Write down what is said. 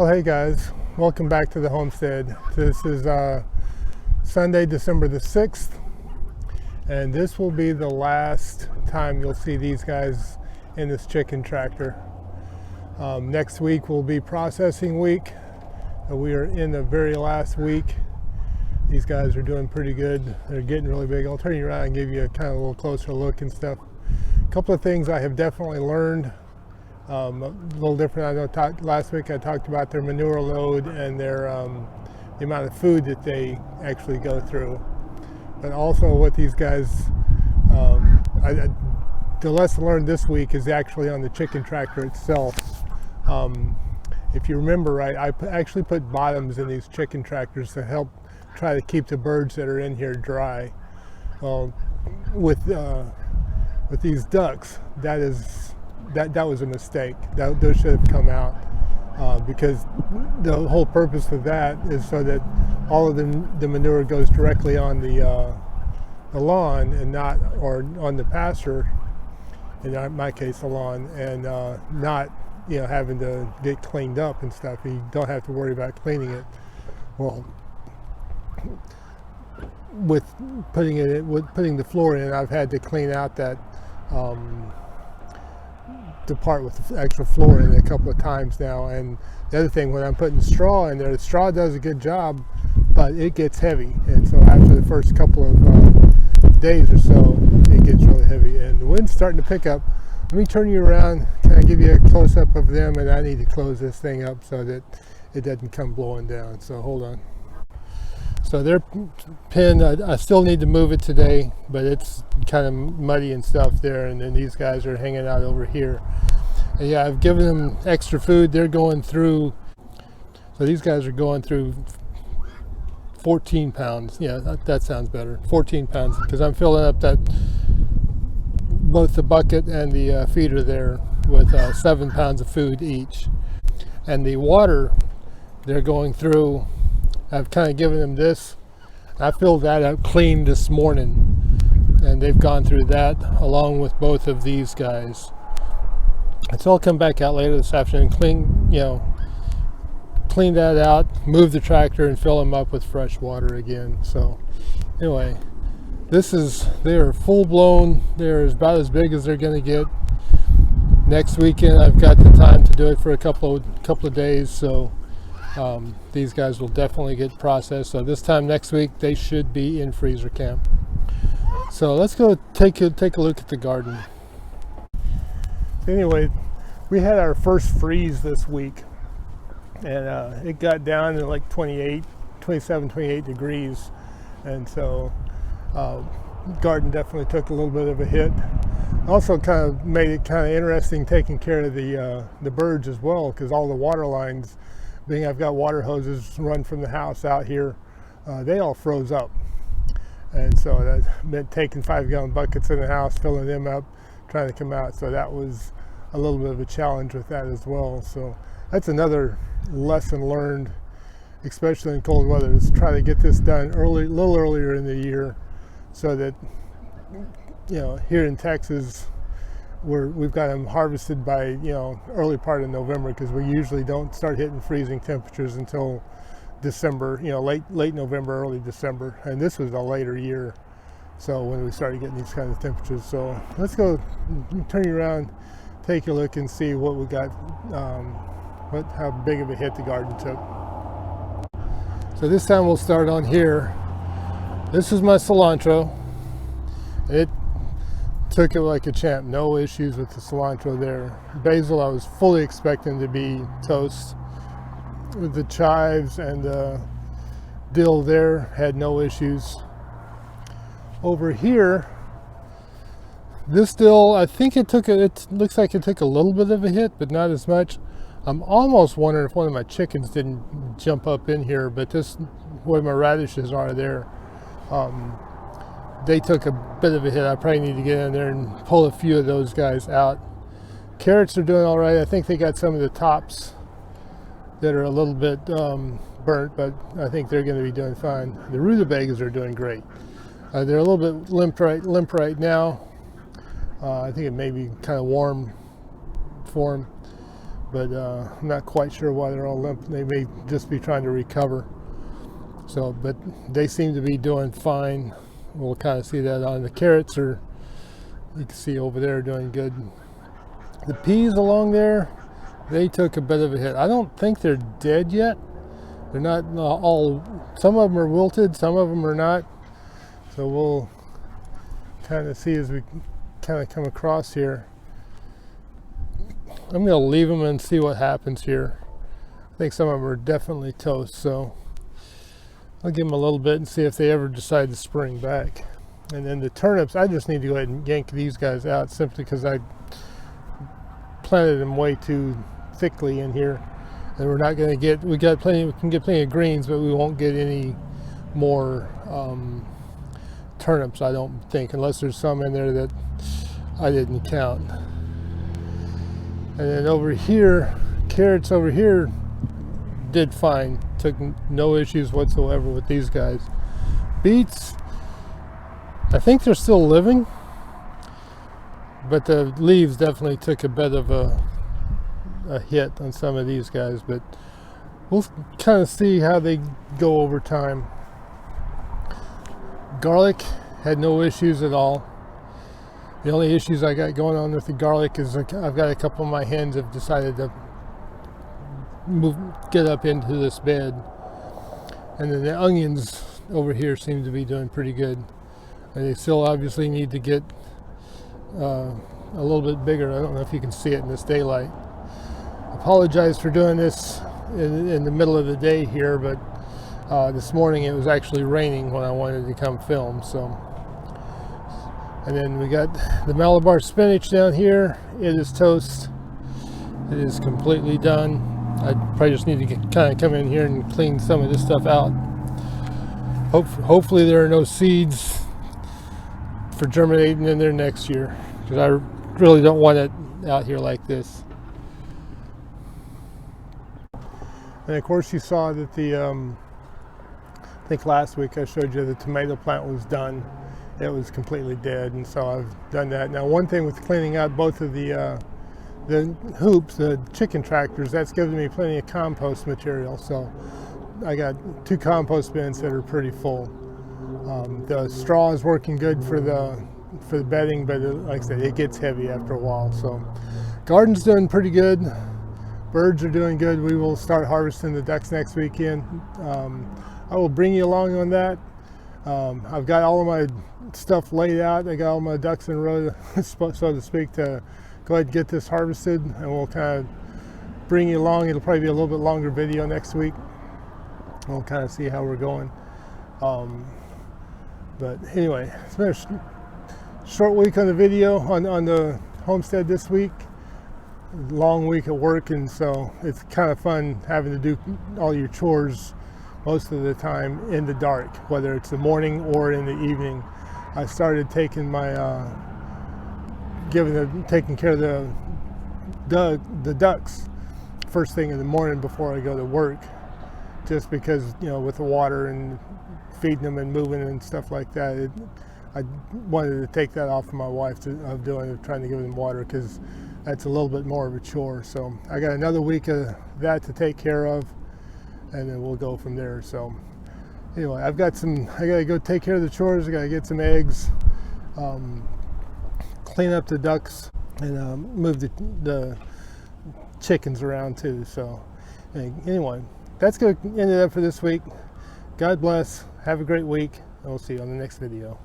Well, hey guys, welcome back to the homestead. This is Sunday, December the 6th, and this will be the last time you'll see these guys in this chicken tractor. Next week will be processing week. We are in the very last week. These guys are doing pretty good. They're getting really big. I'll turn you around and give you a kind of a little closer look and stuff. A couple of things I have definitely learned. A little different. I know last week I talked about their manure load and their the amount of food that they actually go through, but also what these guys the lesson learned this week is actually on the chicken tractor itself. If you remember right, I actually put bottoms in these chicken tractors to help try to keep the birds that are in here dry. Well, with these ducks, that was a mistake. Those should have come out because the whole purpose of that is so that all of the manure goes directly on the lawn and not, or on the pasture, in my case the lawn, and not having to get cleaned up and stuff. You don't have to worry about cleaning it. Well, with putting the floor in, I've had to clean out that the part with the actual floor in it a couple of times now. And the other thing, when I'm putting straw in there, the straw does a good job, but it gets heavy, and so after the first couple of days or so, it gets really heavy, and the wind's starting to pick up. Let me turn you around, kind of give you a close-up of them, and I need to close this thing up so that it doesn't come blowing down. So hold on. So their pen, I still need to move it today, but it's kind of muddy and stuff there, and then these guys are hanging out over here. And yeah, I've given them extra food. They're going through, so these guys are going through 14 pounds. Yeah, that sounds better. 14 pounds, because I'm filling up both the bucket and the feeder there with 7 pounds of food each. And the water they're going through, I've kind of given them this. I filled that up clean this morning, and they've gone through that along with both of these guys. And so I'll come back out later this afternoon, clean that out, move the tractor, and fill them up with fresh water again. So anyway, they are full blown. They're about as big as they're going to get. Next weekend I've got the time to do it for a couple of days, so these guys will definitely get processed. So this time next week they should be in freezer camp. So let's go take a look at the garden. Anyway, we had our first freeze this week, and it got down to like 27, 28 degrees, and so garden definitely took a little bit of a hit. Also kind of made it kind of interesting taking care of the birds as well, because all the water lines, being I've got water hoses run from the house out here, they all froze up, and so that meant taking 5-gallon buckets in the house, filling them up, trying to come out. So that was a little bit of a challenge with that as well. So that's another lesson learned, especially in cold weather, is try to get this done a little earlier in the year, so that here in Texas we've got them harvested by early part of November, because we usually don't start hitting freezing temperatures until December, late November, early December, and this was a later year, so when we started getting these kinds of temperatures. So let's go turn you around, take a look, and see what we got, how big of a hit the garden took. So this time we'll start on here. This is my cilantro. It took it like a champ. No issues with the cilantro there. Basil, I was fully expecting to be toast. With the chives and the dill there, had no issues. Over here, this dill, I think it looks like it took a little bit of a hit, but not as much. I'm almost wondering if one of my chickens didn't jump up in here, but this, where my radishes are there, they took a bit of a hit. I probably need to get in there and pull a few of those guys out. Carrots are doing all right. I think they got some of the tops that are a little bit burnt, but I think they're going to be doing fine. The rutabagas are doing great. They're a little bit limp right now. I think it may be kind of warm for them, but I'm not quite sure why they're all limp. They may just be trying to recover. So, but they seem to be doing fine. We'll kind of see that on the carrots are, you can see over there, doing good. The peas along there, they took a bit of a hit. I don't think they're dead yet. They're not all, some of them are wilted, some of them are not. So we'll kind of see as we kind of come across here. I'm going to leave them and see what happens here. I think some of them are definitely toast, so I'll give them a little bit and see if they ever decide to spring back. And then the turnips, I just need to go ahead and yank these guys out simply because I planted them way too thickly in here. And we're not going to get, we can get plenty of greens, but we won't get any more turnips, I don't think, unless there's some in there that I didn't count. And then over here, carrots over here did fine. Took no issues whatsoever with these guys. Beets, I think they're still living, but the leaves definitely took a bit of a hit on some of these guys, but we'll kind of see how they go over time. Garlic had no issues at all. The only issues I got going on with the garlic is I've got a couple of my hens have decided to get up into this bed. And then the onions over here seem to be doing pretty good. And they still obviously need to get a little bit bigger. I don't know if you can see it in this daylight. Apologize for doing this in the middle of the day here, but this morning it was actually raining when I wanted to come film. So, and then we got the Malabar spinach down here. It is toast. It is completely done. I probably just need to kind of come in here and clean some of this stuff out. Hopefully there are no seeds for germinating in there next year, because I really don't want it out here like this. And of course you saw that the, I think last week I showed you the tomato plant was done. It was completely dead, and so I've done that. Now one thing with cleaning out both of the hoops, the chicken tractors, that's given me plenty of compost material. So I got 2 compost bins that are pretty full. The straw is working good for the bedding, but like I said, it gets heavy after a while. So garden's doing pretty good. Birds are doing good. We will start harvesting the ducks next weekend. I will bring you along on that. I've got all of my stuff laid out. I got all my ducks in a row, so to speak, to go ahead and get this harvested, and we'll kind of bring you along. It'll probably be a little bit longer video next week. We'll kind of see how we're going. But anyway, it's been a short week on the video on the homestead this week. Long week at work, and so it's kind of fun having to do all your chores most of the time in the dark, whether it's the morning or in the evening. I started taking my taking care of the ducks first thing in the morning before I go to work, just because, you know, with the water and feeding them and moving and stuff like that, I wanted to take that off of my wife trying to give them water, because that's a little bit more of a chore. So I got another week of that to take care of, and then we'll go from there. So anyway, I gotta go take care of the chores. I gotta get some eggs, clean up the ducks, and move the chickens around too. So anyway, that's gonna end it up for this week. God bless. Have a great week, and we'll see you on the next video.